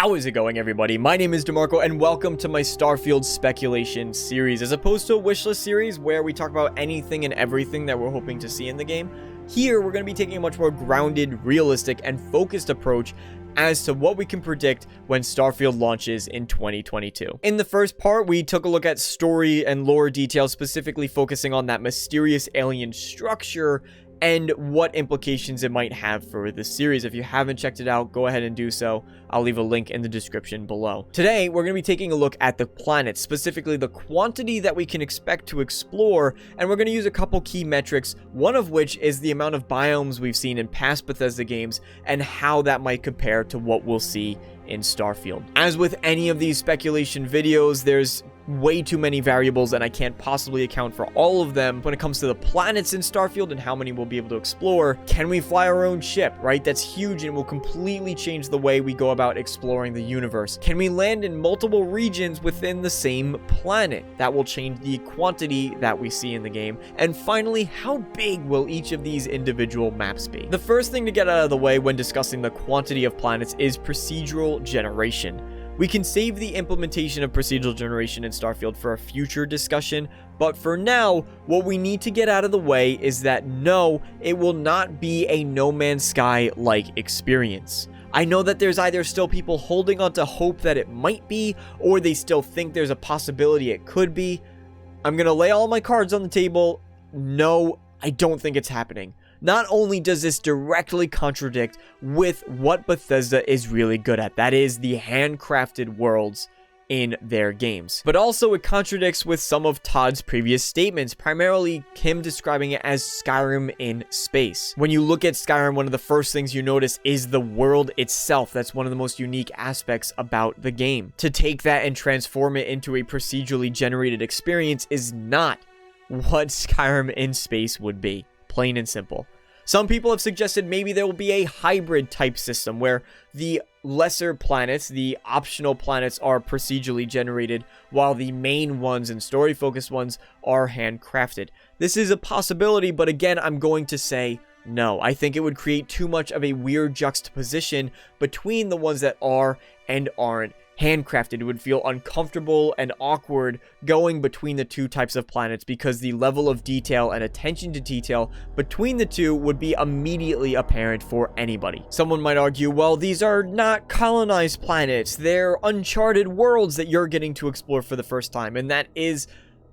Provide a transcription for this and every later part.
How is it going, everybody? My name is DeMarco, and welcome to my Starfield Speculation Series. As opposed to a wishlist series where we talk about anything and everything that we're hoping to see in the game, here we're going to be taking a much more grounded, realistic, and focused approach as to what we can predict when Starfield launches in 2022. In the first part, we took a look at story and lore details, specifically focusing on that mysterious alien structure and what implications it might have for the series. If you haven't checked it out, go ahead and do so. I'll leave a link in the description below. Today, we're going to be taking a look at the planets, specifically the quantity that we can expect to explore, and we're going to use a couple key metrics, one of which is the amount of biomes we've seen in past Bethesda games and how that might compare to what we'll see in Starfield. As with any of these speculation videos, there's way too many variables and I can't possibly account for all of them. When it comes to the planets in Starfield and how many we'll be able to explore, can we fly our own ship, right? That's huge and will completely change the way we go about exploring the universe. Can we land in multiple regions within the same planet? That will change the quantity that we see in the game. And finally, how big will each of these individual maps be? The first thing to get out of the way when discussing the quantity of planets is procedural generation. We can save the implementation of procedural generation in Starfield for a future discussion, but for now, what we need to get out of the way is that no, it will not be a No Man's Sky-like experience. I know that there's either still people holding on to hope that it might be, or they still think there's a possibility it could be. I'm gonna lay all my cards on the table. No, I don't think it's happening. Not only does this directly contradict with what Bethesda is really good at, that is the handcrafted worlds in their games, but also it contradicts with some of Todd's previous statements, primarily him describing it as Skyrim in space. When you look at Skyrim, one of the first things you notice is the world itself. That's one of the most unique aspects about the game. To take that and transform it into a procedurally generated experience is not what Skyrim in space would be. Plain and simple. Some people have suggested maybe there will be a hybrid type system where the lesser planets, the optional planets, are procedurally generated while the main ones and story focused ones are handcrafted. This is a possibility, but again, I'm going to say no. I think it would create too much of a weird juxtaposition between the ones that are and aren't handcrafted. It would feel uncomfortable and awkward going between the two types of planets because the level of detail and attention to detail between the two would be immediately apparent for anybody. Someone might argue, well, these are not colonized planets, they're uncharted worlds that you're getting to explore for the first time, and that is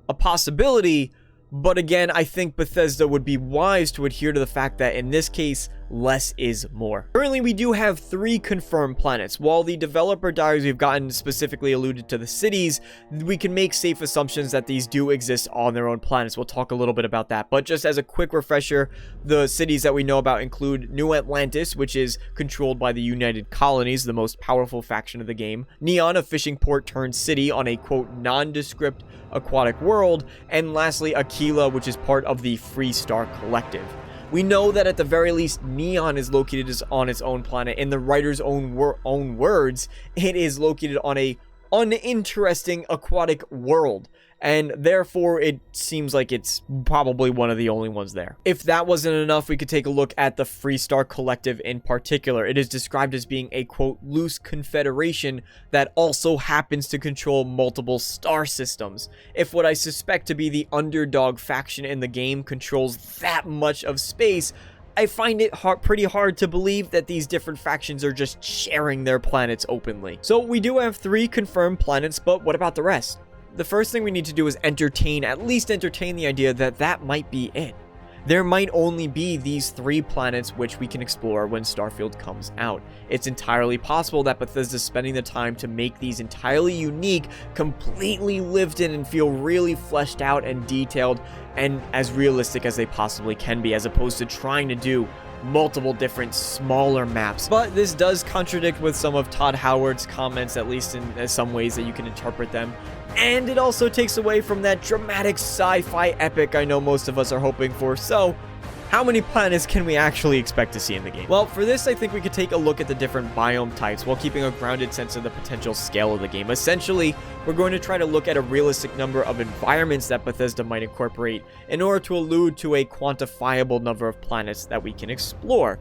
a possibility. But again, I think Bethesda would be wise to adhere to the fact that in this case, less is more. Currently, we do have 3 confirmed planets. While the developer diaries we've gotten specifically alluded to the cities, we can make safe assumptions that these do exist on their own planets. We'll talk a little bit about that. But just as a quick refresher, the cities that we know about include New Atlantis, which is controlled by the United Colonies, the most powerful faction of the game. Neon, a fishing port turned city on a, quote, nondescript aquatic world. And lastly, Aquila, which is part of the Free Star Collective. We know that at the very least, Neon is located on its own planet. In the writer's own words, it is located on a uninteresting aquatic world. And therefore, it seems like it's probably one of the only ones there. If that wasn't enough, we could take a look at the Free Star Collective in particular. It is described as being a, quote, loose confederation that also happens to control multiple star systems. If what I suspect to be the underdog faction in the game controls that much of space, I find it pretty hard to believe that these different factions are just sharing their planets openly. So we do have 3 confirmed planets, but what about the rest? The first thing we need to do is at least entertain the idea that that might be it. There might only be these 3 planets which we can explore when Starfield comes out. It's entirely possible that Bethesda's spending the time to make these entirely unique, completely lived in, and feel really fleshed out and detailed and as realistic as they possibly can be, as opposed to trying to do multiple different smaller maps. But this does contradict with some of Todd Howard's comments, at least in some ways that you can interpret them. And it also takes away from that dramatic sci-fi epic I know most of us are hoping for. So how many planets can we actually expect to see in the game? Well, for this, I think we could take a look at the different biome types while keeping a grounded sense of the potential scale of the game. Essentially, we're going to try to look at a realistic number of environments that Bethesda might incorporate in order to allude to a quantifiable number of planets that we can explore.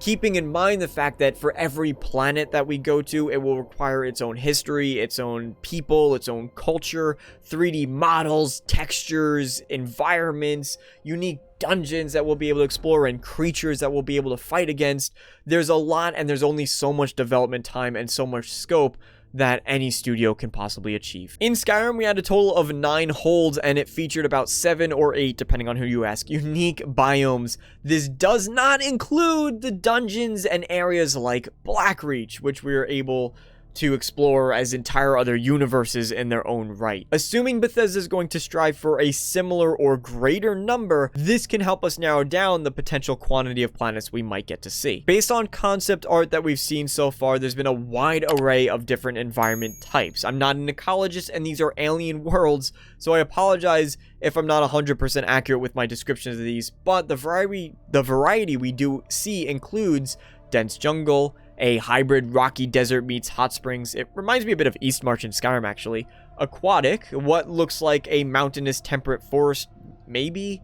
keeping in mind the fact that for every planet that we go to, it will require its own history, its own people, its own culture, 3D models, textures, environments, unique dungeons that we'll be able to explore, and creatures that we'll be able to fight against. There's a lot, and there's only so much development time and so much scope that any studio can possibly achieve. In Skyrim, we had a total of 9 holds, and it featured about 7 or 8, depending on who you ask, unique biomes. This does not include the dungeons and areas like Blackreach, which we were able to explore as entire other universes in their own right. Assuming Bethesda is going to strive for a similar or greater number, this can help us narrow down the potential quantity of planets we might get to see. Based on concept art that we've seen so far, there's been a wide array of different environment types. I'm not an ecologist, and these are alien worlds, so I apologize if I'm not 100% accurate with my descriptions of these, but the variety we do see includes dense jungle, a hybrid rocky desert meets hot springs. It reminds me a bit of Eastmarch in Skyrim, actually. Aquatic, what looks like a mountainous temperate forest, maybe.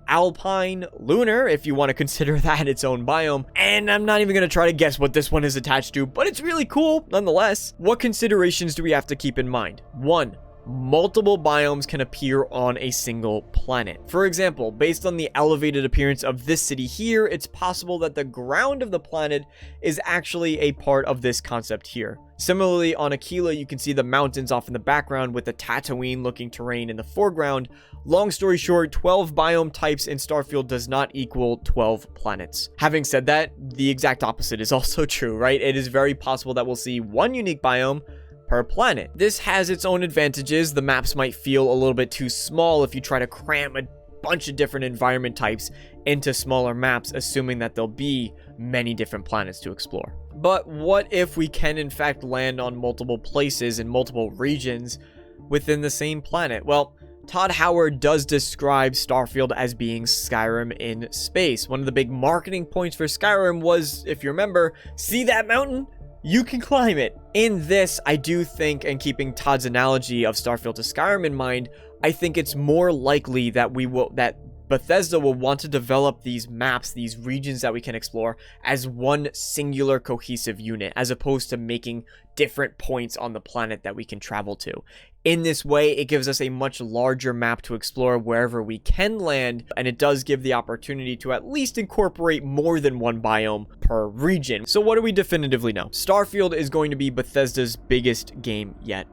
Alpine, lunar, if you want to consider that its own biome. And I'm not even going to try to guess what this one is attached to, but it's really cool nonetheless. What considerations do we have to keep in mind? 1. Multiple biomes can appear on a single planet. For example, based on the elevated appearance of this city here, it's possible that the ground of the planet is actually a part of this concept here. Similarly, on Aquila, you can see the mountains off in the background with the Tatooine-looking terrain in the foreground. Long story short, 12 biome types in Starfield does not equal 12 planets. Having said that, the exact opposite is also true, right? It is very possible that we'll see one unique biome per planet. This has its own advantages. The maps might feel a little bit too small if you try to cram a bunch of different environment types into smaller maps, assuming that there'll be many different planets to explore. But what if we can in fact land on multiple places in multiple regions within the same planet? Well, Todd Howard does describe Starfield as being Skyrim in space. One of the big marketing points for Skyrim was, if you remember, see that mountain? You can climb it. In this, I do think, and keeping Todd's analogy of Starfield to Skyrim in mind, I think it's more likely that Bethesda will want to develop these maps, these regions that we can explore, as one singular cohesive unit, as opposed to making different points on the planet that we can travel to. In this way, it gives us a much larger map to explore wherever we can land, and it does give the opportunity to at least incorporate more than one biome per region. So what do we definitively know? Starfield is going to be Bethesda's biggest game yet.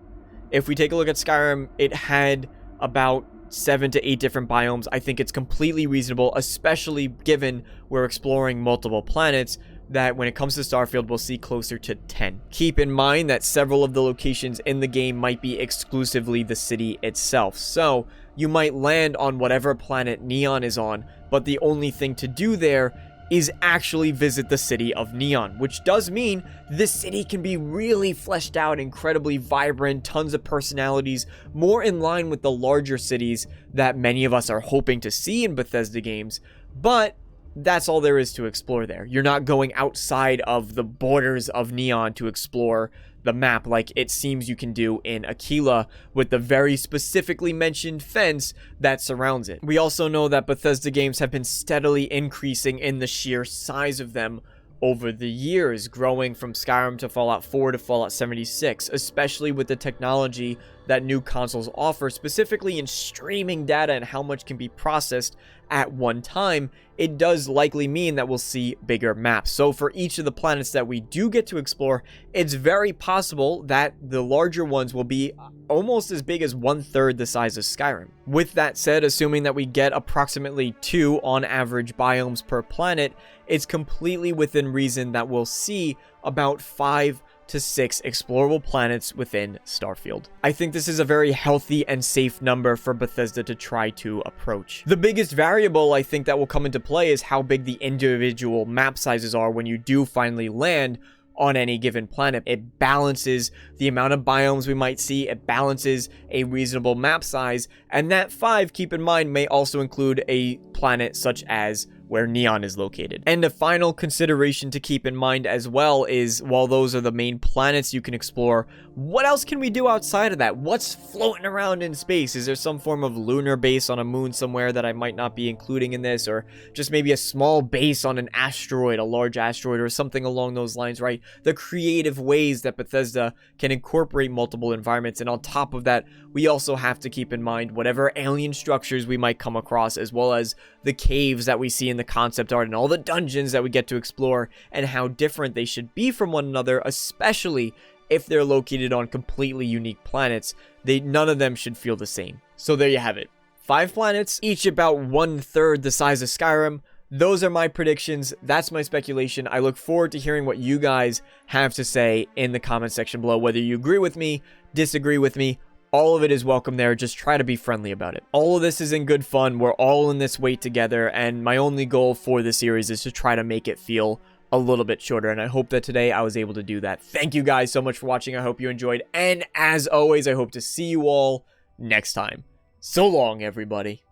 If we take a look at Skyrim, it had about 7 to 8 different biomes. I think it's completely reasonable, especially given we're exploring multiple planets, that when it comes to Starfield, we'll see closer to 10. Keep in mind that several of the locations in the game might be exclusively the city itself. So you might land on whatever planet Neon is on, but the only thing to do there is actually visit the city of Neon, which does mean this city can be really fleshed out, incredibly vibrant, tons of personalities, more in line with the larger cities that many of us are hoping to see in Bethesda games, but that's all there is to explore there. You're not going outside of the borders of Neon to explore the map like it seems you can do in Aquila with the very specifically mentioned fence that surrounds it. We also know that Bethesda games have been steadily increasing in the sheer size of them over the years, growing from Skyrim to Fallout 4 to Fallout 76, especially with the technology that new consoles offer, specifically in streaming data and how much can be processed at one time. It does likely mean that we'll see bigger maps. So for each of the planets that we do get to explore, it's very possible that the larger ones will be almost as big as 1/3 the size of Skyrim. With that said, assuming that we get approximately 2 on average biomes per planet, it's completely within reason that we'll see about 5 to 6 explorable planets within Starfield. I think this is a very healthy and safe number for Bethesda to try to approach. The biggest variable I think that will come into play is how big the individual map sizes are when you do finally land on any given planet. It balances the amount of biomes we might see, it balances a reasonable map size, and that 5, keep in mind, may also include a planet such as where Neon is located. And a final consideration to keep in mind as well is, while those are the main planets you can explore, what else can we do outside of that? What's floating around in space? Is there some form of lunar base on a moon somewhere that I might not be including in this, or just maybe a small base on an asteroid, a large asteroid, or something along those lines, right? The creative ways that Bethesda can incorporate multiple environments. And on top of that, we also have to keep in mind whatever alien structures we might come across, as well as the caves that we see in the concept art and all the dungeons that we get to explore, and how different they should be from one another, especially if they're located on completely unique planets. None of them should feel the same. So there you have it. 5 planets, each about 1/3 the size of Skyrim. Those are my predictions. That's my speculation. I look forward to hearing what you guys have to say in the comment section below. Whether you agree with me, disagree with me, all of it is welcome there. Just try to be friendly about it. All of this is in good fun. We're all in this wait together, and my only goal for this series is to try to make it feel a little bit shorter, and I hope that today I was able to do that. Thank you guys so much for watching. I hope you enjoyed, and as always, I hope to see you all next time. So long, everybody.